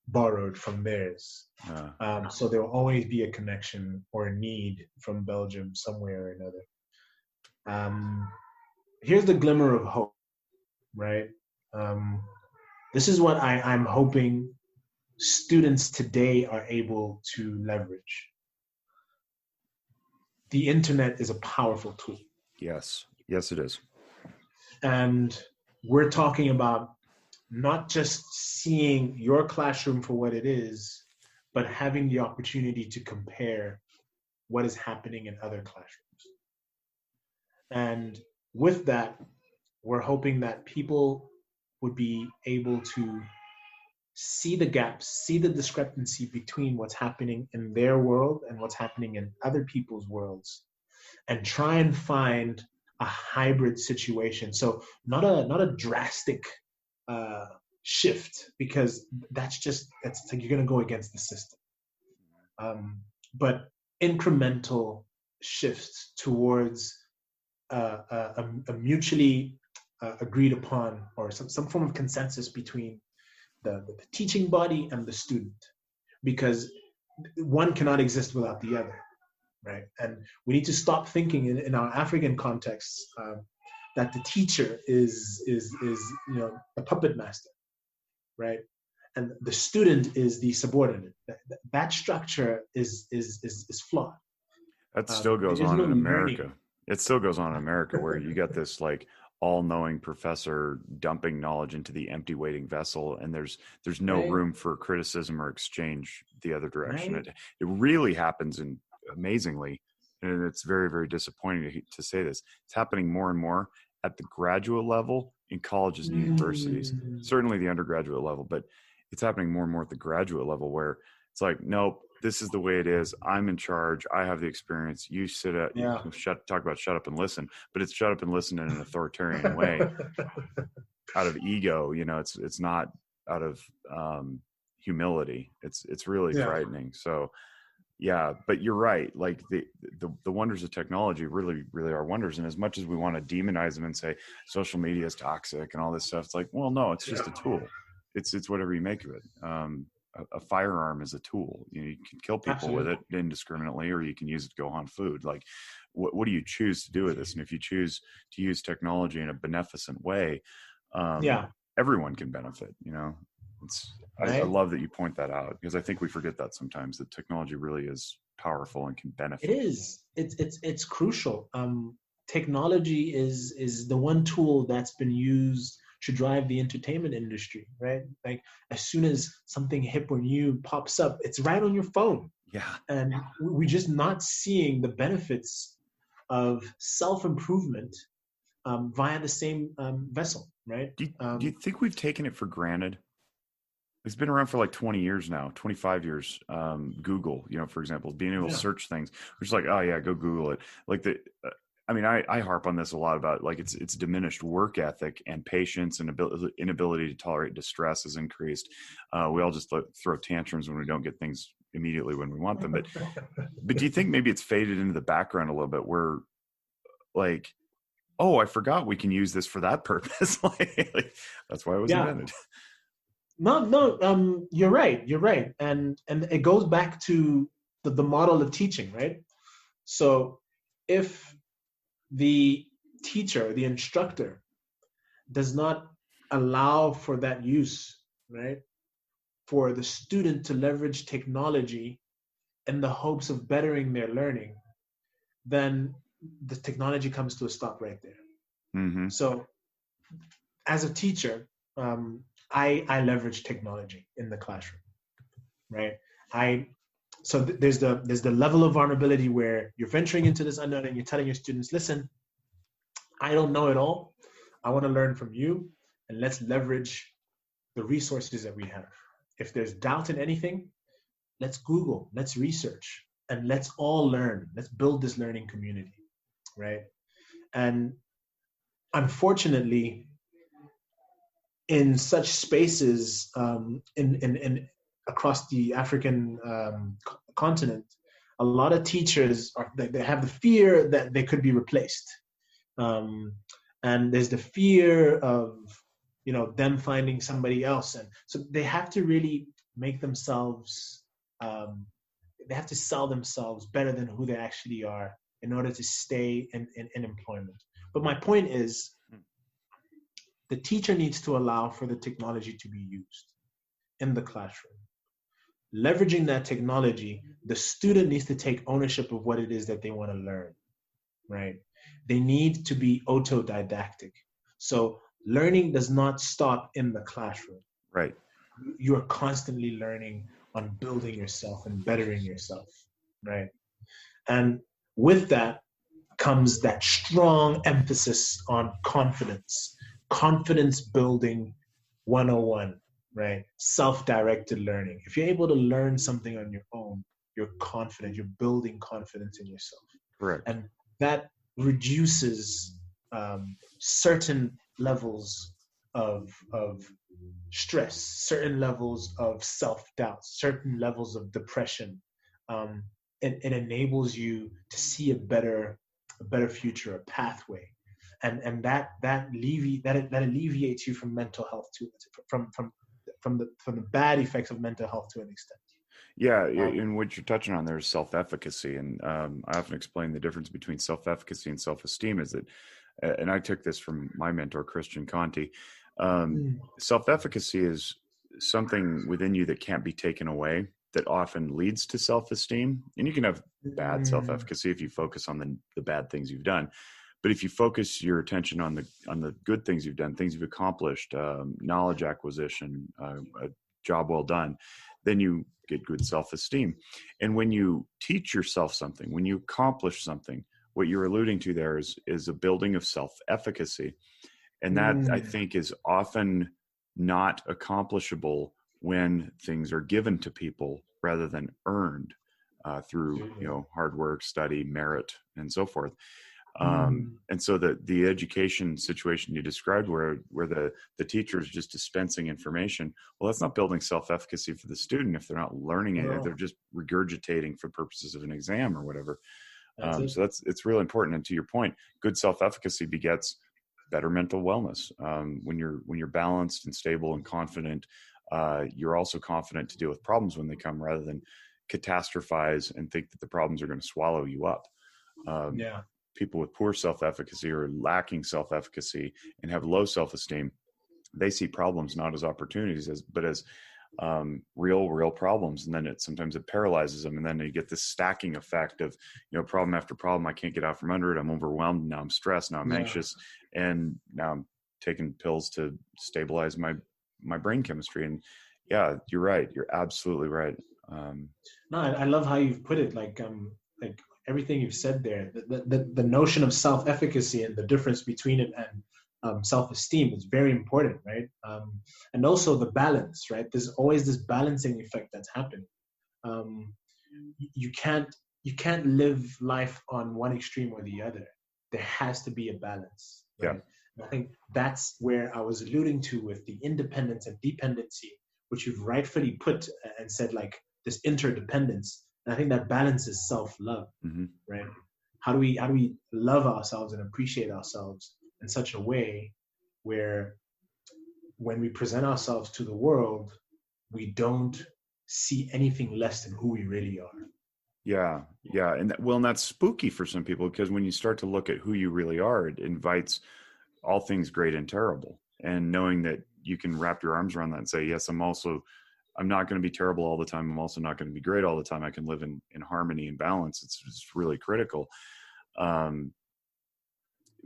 borrowed from theirs. Uh, So there will always be a connection or a need from Belgium somewhere or another. Here's the glimmer of hope, right? This is what I'm hoping students today are able to leverage. The internet is a powerful tool. yes, yes, it is. And we're talking about not just seeing your classroom for what it is, but having the opportunity to compare what is happening in other classrooms. And with that, we're hoping that people would be able to see the gaps, see the discrepancy between what's happening in their world and what's happening in other people's worlds, and try and find a hybrid situation. So not a drastic shift, because that's like you're going to go against the system. But incremental shifts towards a mutually agreed upon, or some form of consensus between the teaching body and the student, because one cannot exist without the other, right? And we need to stop thinking in our African contexts that the teacher is a puppet master, right? And the student is the subordinate. That structure is flawed. That still goes on no in America. learning. It still goes on in America, where you got this like all-knowing professor dumping knowledge into the empty waiting vessel, and there's no Right. room for criticism or exchange the other direction. Right. It really happens, and amazingly, and it's very, very disappointing to say this, it's happening more and more at the graduate level in colleges and universities, certainly the undergraduate level, but it's happening more and more at the graduate level, where it's like, nope, this is the way it is. I'm in charge. I have the experience. You sit at, Yeah. talk about shut up and listen, but it's shut up and listen in an authoritarian way, out of ego. It's not out of humility. It's really frightening. So yeah, but you're right. Like the wonders of technology really, really are wonders. And as much as we want to demonize them and say social media is toxic and all this stuff, it's like, well, no, it's just a tool. It's whatever you make of it. A firearm is a tool. You can kill people with it indiscriminately, or you can use it to go hunt food. Like, what do you choose to do with this? And if you choose to use technology in a beneficent way, everyone can benefit. I love that you point that out, because I think we forget that sometimes, that technology really is powerful and can benefit. It is. It's crucial. Technology is the one tool that's been used to drive the entertainment industry, right? Like, as soon as something hip or new pops up, it's right on your phone. Yeah. And we're just not seeing the benefits of self-improvement via the same vessel, right? Do you think we've taken it for granted? It's been around for like 20 years now, 25 years. Google, for example, being able to search things, which is like, oh yeah, go Google it. Like I harp on this a lot about, like, it's diminished work ethic and patience, and inability to tolerate distress has increased. We all just throw tantrums when we don't get things immediately when we want them. But do you think maybe it's faded into the background a little bit, where like, oh, I forgot we can use this for that purpose. like that's why it was invented. No, you're right. And it goes back to the model of teaching, right? So if the teacher, the instructor, does not allow for that use, right, for the student to leverage technology in the hopes of bettering their learning, then the technology comes to a stop right there. Mm-hmm. So as a teacher, I leverage technology in the classroom, right? So there's the level of vulnerability where you're venturing into this unknown and you're telling your students, listen, I don't know it all. I want to learn from you, and let's leverage the resources that we have. If there's doubt in anything, let's Google, let's research, and let's all learn. Let's build this learning community, right? And unfortunately, in such spaces in across the African continent, a lot of teachers they have the fear that they could be replaced, and there's the fear of them finding somebody else, and so they have to really make themselves, they have to sell themselves better than who they actually are in order to stay in employment. But my point is, the teacher needs to allow for the technology to be used in the classroom. Leveraging that technology, the student needs to take ownership of what it is that they want to learn, right? They need to be autodidactic. So learning does not stop in the classroom. Right. You're constantly learning on building yourself and bettering yourself, right? And with that comes that strong emphasis on confidence building 101, right? Self-directed learning. If you're able to learn something on your own, you're confident, you're building confidence in yourself. Correct. And that reduces certain levels of stress, certain levels of self-doubt, certain levels of depression. It enables you to see a better future, a pathway, and that alleviates you from mental health too, from the bad effects of mental health to an extent. Yeah, and what you're touching on there is self-efficacy, and I often explain the difference between self-efficacy and self-esteem is that, and I took this from my mentor Christian Conti. Self-efficacy is something within you that can't be taken away, that often leads to self-esteem. And you can have bad self-efficacy if you focus on the bad things you've done. But if you focus your attention on the good things you've done, things you've accomplished, knowledge acquisition, a job well done, then you get good self-esteem. And when you teach yourself something, when you accomplish something, what you're alluding to there is a building of self-efficacy. And that, I think, is often not accomplishable when things are given to people rather than earned through hard work, study, merit, and so forth. And so the education situation you described where the teacher is just dispensing information, well, that's not building self-efficacy for the student if they're not learning it, if they're just regurgitating for purposes of an exam or whatever. So it's really important. And to your point, good self-efficacy begets better mental wellness. When you're balanced and stable and confident, you're also confident to deal with problems when they come rather than catastrophize and think that the problems are going to swallow you up. People with poor self-efficacy or lacking self-efficacy and have low self-esteem, they see problems not as opportunities but as real problems. And then sometimes it paralyzes them. And then you get this stacking effect of, problem after problem. I can't get out from under it. I'm overwhelmed. Now I'm stressed. Now I'm anxious. And now I'm taking pills to stabilize my brain chemistry. And yeah, you're right. You're absolutely right. No, I love how you've put it. Like everything you've said there, the notion of self-efficacy and the difference between it and self-esteem is very important, right? And also the balance, right? There's always this balancing effect that's happening. You can't live life on one extreme or the other. There has to be a balance. Right? I think that's where I was alluding to with the independence and dependency, which you've rightfully put and said, like this interdependence. And I think that balance is self-love, right? How do we love ourselves and appreciate ourselves in such a way where when we present ourselves to the world, we don't see anything less than who we really are. Yeah. And that's spooky for some people, because when you start to look at who you really are, it invites all things great and terrible. And knowing that you can wrap your arms around that and say, yes, I'm not going to be terrible all the time. I'm also not going to be great all the time. I can live in harmony and balance. It's really critical.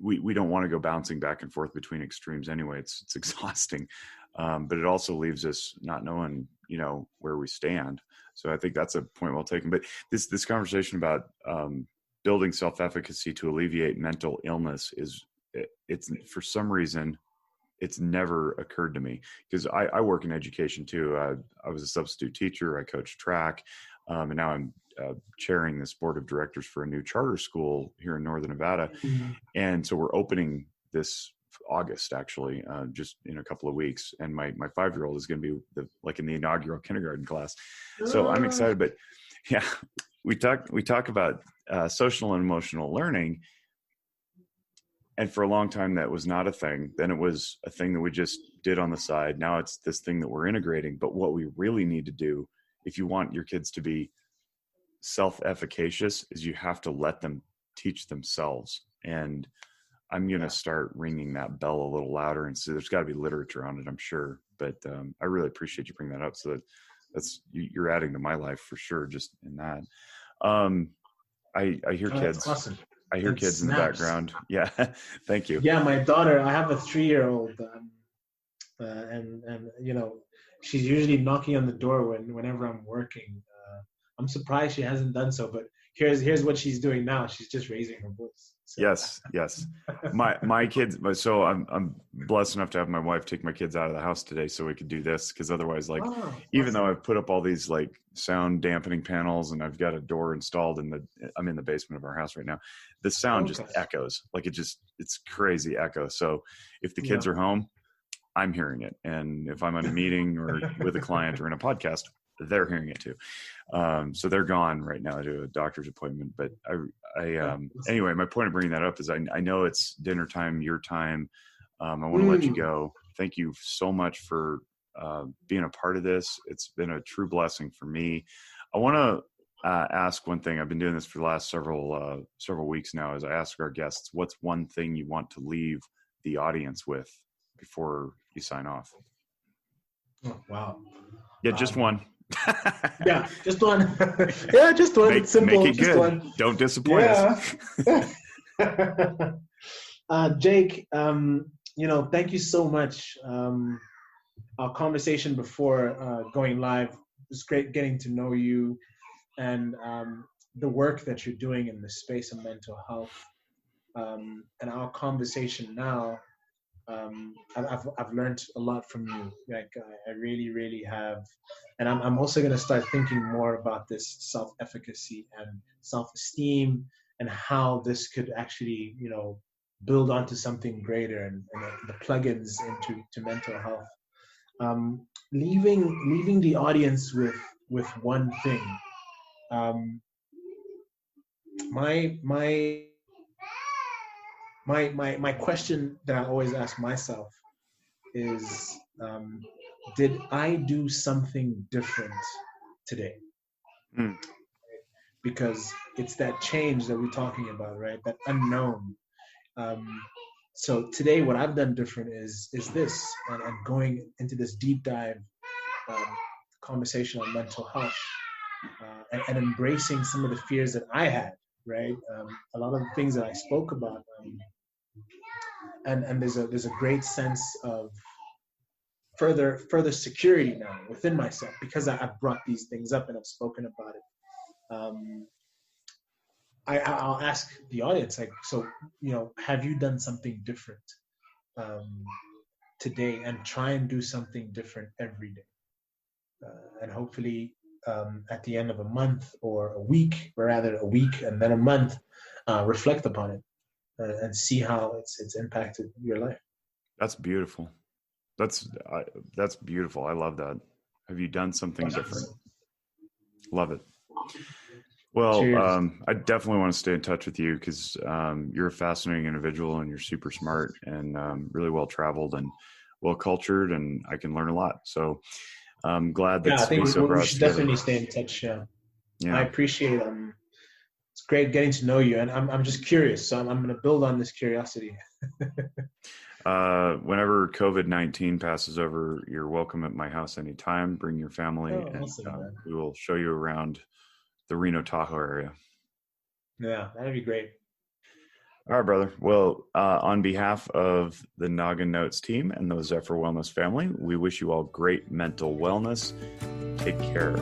We don't want to go bouncing back and forth between extremes anyway. It's exhausting. But it also leaves us not knowing, where we stand. So I think that's a point well taken. But this conversation about building self-efficacy to alleviate mental illness it's for some reason, it's never occurred to me, because I work in education too. I was a substitute teacher. I coached track. And now I'm chairing this board of directors for a new charter school here in Northern Nevada. And so we're opening this August, actually, just in a couple of weeks. And my 5-year-old is going to be in the inaugural kindergarten class. So I'm excited. But yeah, we talk about social and emotional learning. And for a long time, that was not a thing. Then it was a thing that we just did on the side. Now it's this thing that we're integrating. But what we really need to do, if you want your kids to be self-efficacious, is you have to let them teach themselves. And I'm going to start ringing that bell a little louder. And so there's got to be literature on it, I'm sure. But I really appreciate you bringing that up. So that's you're adding to my life for sure, just in that. I hear kids. That's awesome. I hear kids in the background. Yeah. Thank you. Yeah. My daughter, I have a 3-year-old, and you know, she's usually knocking on the door whenever I'm working. I'm surprised she hasn't done so, but here's what she's doing now. She's just raising her voice. So. Yes. My kids. So I'm blessed enough to have my wife take my kids out of the house today, so we could do this. Because otherwise, like, even though I've put up all these like sound dampening panels and I've got a door installed I'm in the basement of our house right now. The sound just echoes. Like it's crazy echo. So if the kids are home, I'm hearing it, and if I'm in a meeting or with a client or in a podcast, they're hearing it too. So they're gone right now to a doctor's appointment. But anyway, my point of bringing that up is I know it's dinner time, your time. I want to let you go. Thank you so much for being a part of this. It's been a true blessing for me. I want to ask one thing. I've been doing this for the last several weeks now, is I ask our guests, what's one thing you want to leave the audience with before you sign off? Oh, wow. Yeah, just one. Yeah, just one. Yeah, just one. It's simple. Make it just good. One. Don't disappoint us. Jake, thank you so much. Our conversation before going live was great, getting to know you and the work that you're doing in the space of mental health. And our conversation now, I've learned a lot from you. Like I really, really have. And I'm also going to start thinking more about this self-efficacy and self-esteem and how this could actually, build onto something greater and the plugins into mental health. Leaving the audience with one thing. My question that I always ask myself is, did I do something different today? Because it's that change that we're talking about, right? That unknown. So today, what I've done different is this, and going into this deep dive conversation on mental health, and embracing some of the fears that I had, right? A lot of the things that I spoke about, and there's a great sense of further security now within myself because I've brought these things up and I've spoken about it. I'll ask the audience, like, so, have you done something different today, and try and do something different every day. And hopefully at the end of a month or a week, or rather a week and then a month, reflect upon it and see how it's impacted your life. That's beautiful. That's beautiful. I love that. Have you done something different? Love it. Well, I definitely want to stay in touch with you because you're a fascinating individual and you're super smart and really well traveled and well cultured, and I can learn a lot. So I'm glad that I think we should together. definitely stay in touch. Yeah. I appreciate it's great getting to know you, and I'm just curious, so I'm going to build on this curiosity. Whenever COVID-19 passes over, you're welcome at my house anytime. Bring your family, and awesome, we will show you around the Reno Tahoe area. Yeah, that'd be great. All right, brother. Well, on behalf of the Noggin Notes team and the Zephyr Wellness family, we wish you all great mental wellness. Take care.